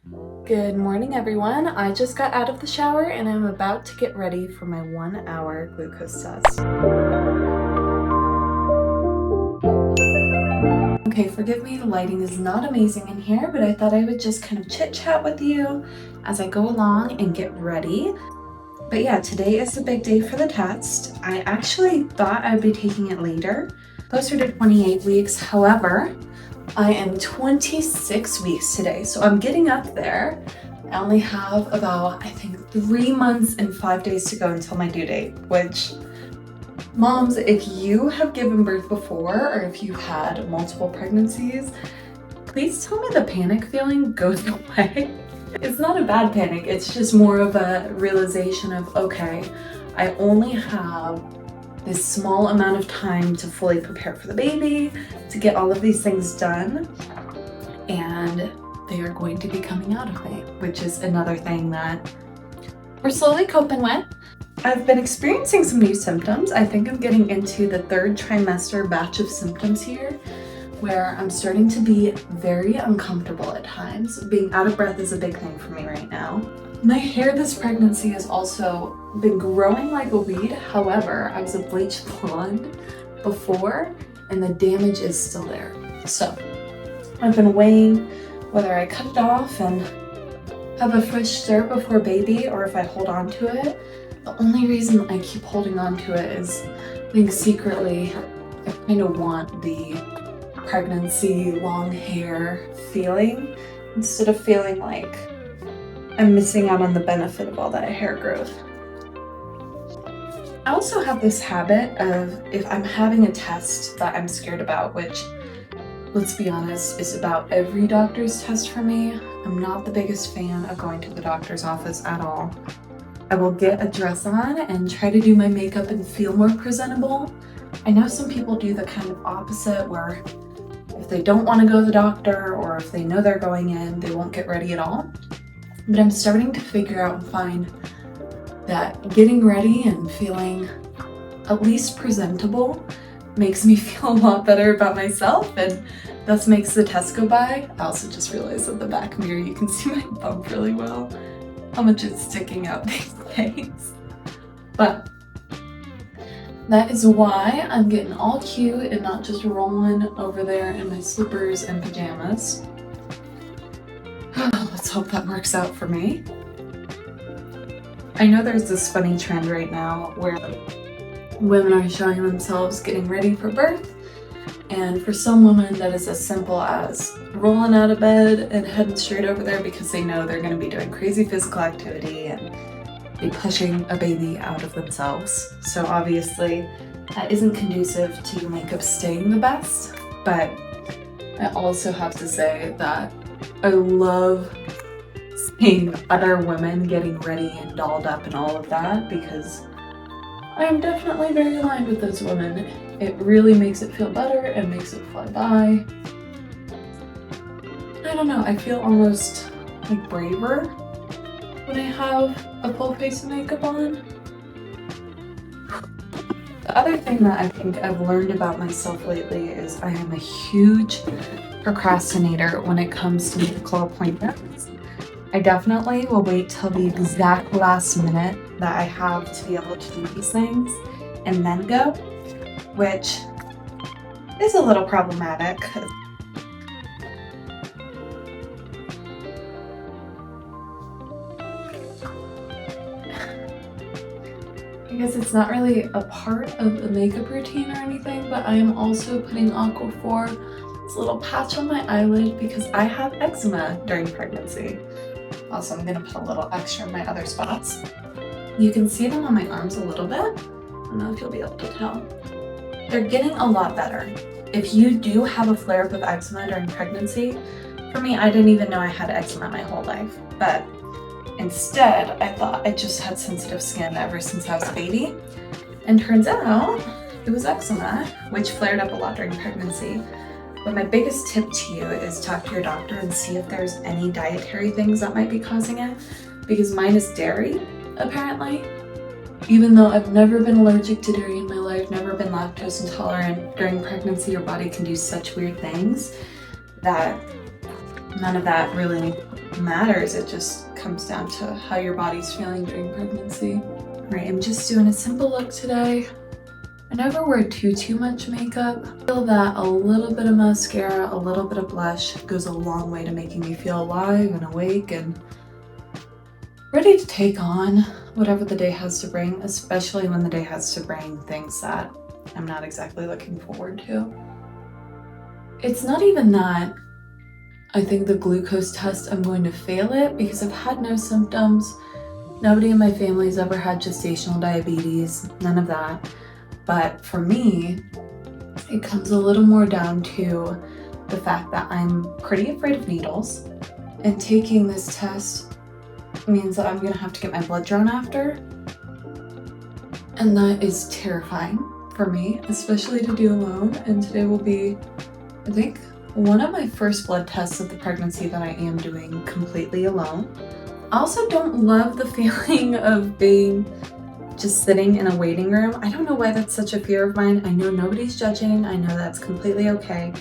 Good morning, everyone. I just got out of the shower and I'm about to get ready for my 1-hour glucose test. Okay, forgive me, the lighting is not amazing in here, but I thought I would just kind of chit chat with you as I go along and get ready. But yeah, today is the big day for the test. I actually thought I'd be taking it later, closer to 28 weeks. However, I am 26 weeks today, so I'm getting up there. I only have about, I think, 3 months and 5 days to go until my due date, which, moms, if you have given birth before or if you've had multiple pregnancies, please tell me the panic feeling goes away. It's not a bad panic, it's just more of a realization of, okay, I only have this small amount of time to fully prepare for the baby, to get all of these things done, and they are going to be coming out of me, which is another thing that we're slowly coping with. I've been experiencing some new symptoms. I think I'm getting into the 3rd trimester batch of symptoms here, where I'm starting to be very uncomfortable at times. Being out of breath is a big thing for me right now. My hair this pregnancy has also been growing like a weed. However, I was a bleached blonde before and the damage is still there. So I've been weighing whether I cut it off and have a fresh start before baby or if I hold on to it. The only reason I keep holding on to it is I think secretly I kind of want the pregnancy long hair feeling instead of feeling like I'm missing out on the benefit of all that hair growth. I also have this habit of if I'm having a test that I'm scared about, which, let's be honest, is about every doctor's test for me. I'm not the biggest fan of going to the doctor's office at all. I will get a dress on and try to do my makeup and feel more presentable. I know some people do the kind of opposite where if they don't want to go to the doctor or if they know they're going in, they won't get ready at all. But I'm starting to figure out and find that getting ready and feeling at least presentable makes me feel a lot better about myself and thus makes the test go by. I also just realized that the back mirror you can see my bump really well, how much it's sticking out these days. But that is why I'm getting all cute and not just rolling over there in my slippers and pajamas. Let's hope that works out for me. I know there's this funny trend right now where women are showing themselves getting ready for birth, and for some women that is as simple as rolling out of bed and heading straight over there because they know they're going to be doing crazy physical activity and be pushing a baby out of themselves. So obviously that isn't conducive to your makeup staying the best, but I also have to say that I love seeing other women getting ready and dolled up and all of that because I am definitely very aligned with those women. It really makes it feel better and makes it fly by. I don't know, I feel almost like braver when I have a full face of makeup on. The other thing that I think I've learned about myself lately is I am a huge procrastinator when it comes to medical appointments. I definitely will wait till the exact last minute that I have to be able to do these things and then go, which is a little problematic. I guess it's not really a part of the makeup routine or anything, but I am also putting Aquaphor, this little patch on my eyelid because I have eczema during pregnancy. Also, I'm gonna put a little extra in my other spots. You can see them on my arms a little bit. I don't know if you'll be able to tell. They're getting a lot better. If you do have a flare-up of eczema during pregnancy, for me, I didn't even know I had eczema my whole life, but instead, I thought I just had sensitive skin ever since I was a baby. And turns out it was eczema, which flared up a lot during pregnancy. But my biggest tip to you is talk to your doctor and see if there's any dietary things that might be causing it, because mine is dairy, apparently. Even though I've never been allergic to dairy in my life, never been lactose intolerant, during pregnancy your body can do such weird things that none of that really matters. It just comes down to how your body's feeling during pregnancy. All right, I'm just doing a simple look today. I never wear too much makeup. I feel that a little bit of mascara, a little bit of blush goes a long way to making me feel alive and awake and ready to take on whatever the day has to bring, especially when the day has to bring things that I'm not exactly looking forward to. It's not even that I think the glucose test, I'm going to fail it because I've had no symptoms. Nobody in my family's ever had gestational diabetes, none of that. But for me, it comes a little more down to the fact that I'm pretty afraid of needles, and taking this test means that I'm gonna have to get my blood drawn after. And that is terrifying for me, especially to do alone. And today will be, I think, one of my first blood tests of the pregnancy that I am doing completely alone. I also don't love the feeling of being just sitting in a waiting room. I don't know why that's such a fear of mine. I know nobody's judging. I know that's completely okay.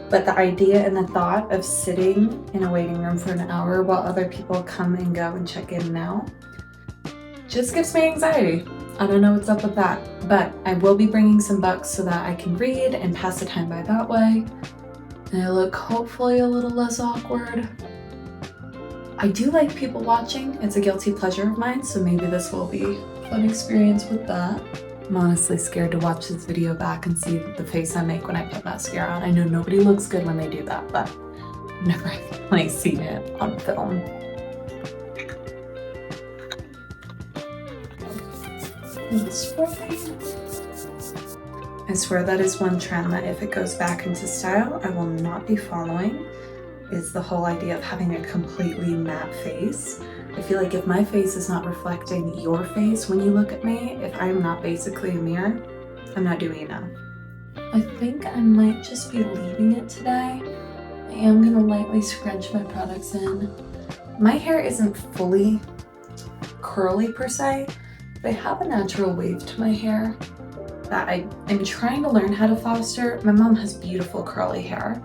But the idea and the thought of sitting in a waiting room for an hour while other people come and go and check in and out just gives me anxiety. I don't know what's up with that, but I will be bringing some books so that I can read and pass the time by that way. And I look hopefully a little less awkward. I do like people watching. It's a guilty pleasure of mine, so maybe this will be a fun experience with that. I'm honestly scared to watch this video back and see the face I make when I put mascara on. I know nobody looks good when they do that, but I've never really seen it on film. I swear that is one trend that if it goes back into style, I will not be following, is the whole idea of having a completely matte face. I feel like if my face is not reflecting your face when you look at me, if I'm not basically a mirror, I'm not doing enough. I think I might just be leaving it today. I am gonna lightly scrunch my products in. My hair isn't fully curly per se, but I have a natural wave to my hair that I'm trying to learn how to foster. My mom has beautiful curly hair,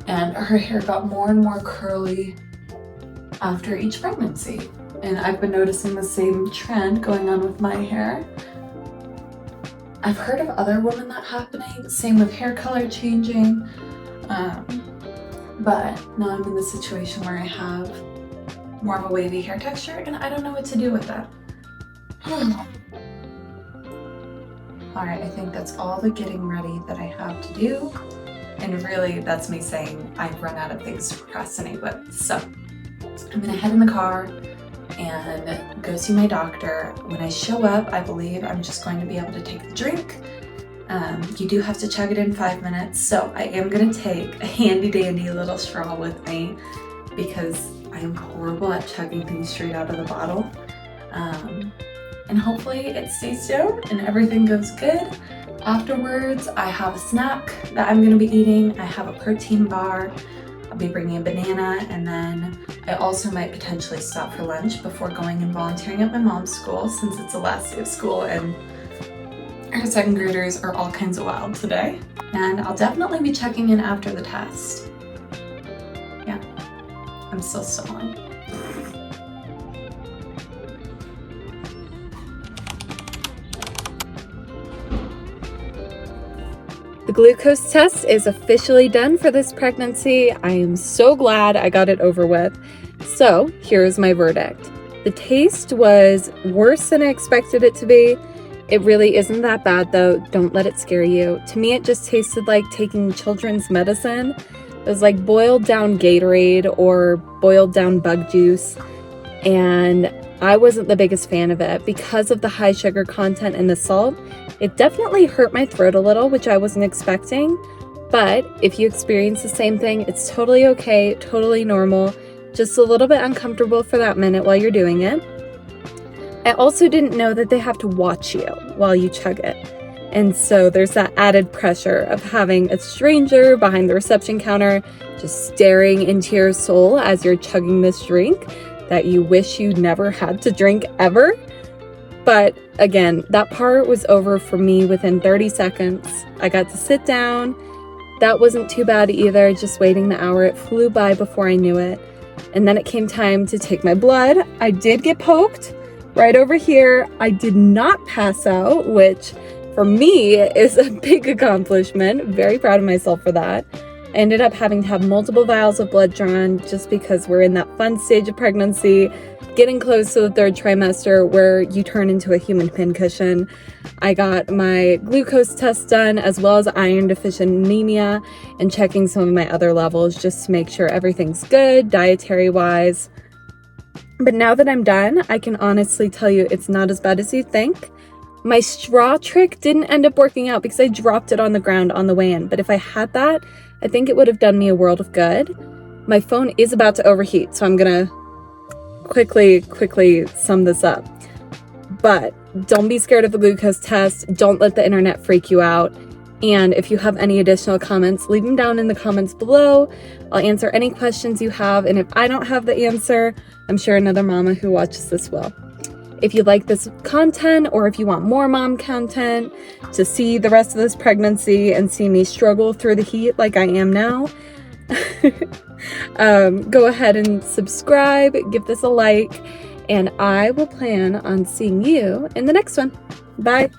and her hair got more and more curly after each pregnancy. And I've been noticing the same trend going on with my hair. I've heard of other women that happening, same with hair color changing. But now I'm in the situation where I have more of a wavy hair texture and I don't know what to do with that. Alright, I think that's all the getting ready that I have to do. And really, that's me saying I've run out of things to procrastinate with. So, I'm gonna head in the car and go see my doctor. When I show up, I believe I'm just going to be able to take the drink. You do have to chug it in 5 minutes, so I am gonna take a handy dandy little straw with me because I am horrible at chugging things straight out of the bottle. And hopefully it stays down and everything goes good. Afterwards, I have a snack that I'm gonna be eating. I have a protein bar. I'll be bringing a banana, and then I also might potentially stop for lunch before going and volunteering at my mom's school since it's the last day of school and our second graders are all kinds of wild today. And I'll definitely be checking in after the test. Yeah, I'm still stalling. The glucose test is officially done for this pregnancy. I am so glad I got it over with. So here's my verdict. The taste was worse than I expected it to be. It really isn't that bad though. Don't let it scare you. To me, it just tasted like taking children's medicine. It was like boiled down Gatorade or boiled down bug juice. And I wasn't the biggest fan of it because of the high sugar content and the salt. It definitely hurt my throat a little, which I wasn't expecting. But if you experience the same thing, it's totally okay, totally normal. Just a little bit uncomfortable for that minute while you're doing it. I also didn't know that they have to watch you while you chug it. And so there's that added pressure of having a stranger behind the reception counter just staring into your soul as you're chugging this drink that you wish you never had to drink ever. But again, that part was over for me within 30 seconds. I got to sit down. That wasn't too bad either, just waiting the hour. It flew by before I knew it. And then it came time to take my blood. I did get poked right over here. I did not pass out, which for me is a big accomplishment. Very proud of myself for that. I ended up having to have multiple vials of blood drawn just because we're in that fun stage of pregnancy, getting close to the 3rd trimester where you turn into a human pincushion. I got my glucose test done as well as iron deficient anemia and checking some of my other levels just to make sure everything's good dietary wise. But now that I'm done, I can honestly tell you it's not as bad as you think. My straw trick didn't end up working out because I dropped it on the ground on the way in. But if I had that, I think it would have done me a world of good. My phone is about to overheat, so I'm gonna quickly sum this up. But don't be scared of the glucose test. Don't let the internet freak you out. And if you have any additional comments, leave them down in the comments below. I'll answer any questions you have. And if I don't have the answer, I'm sure another mama who watches this will. If you like this content or if you want more mom content to see the rest of this pregnancy and see me struggle through the heat like I am now, go ahead and subscribe, give this a like, and I will plan on seeing you in the next one. Bye.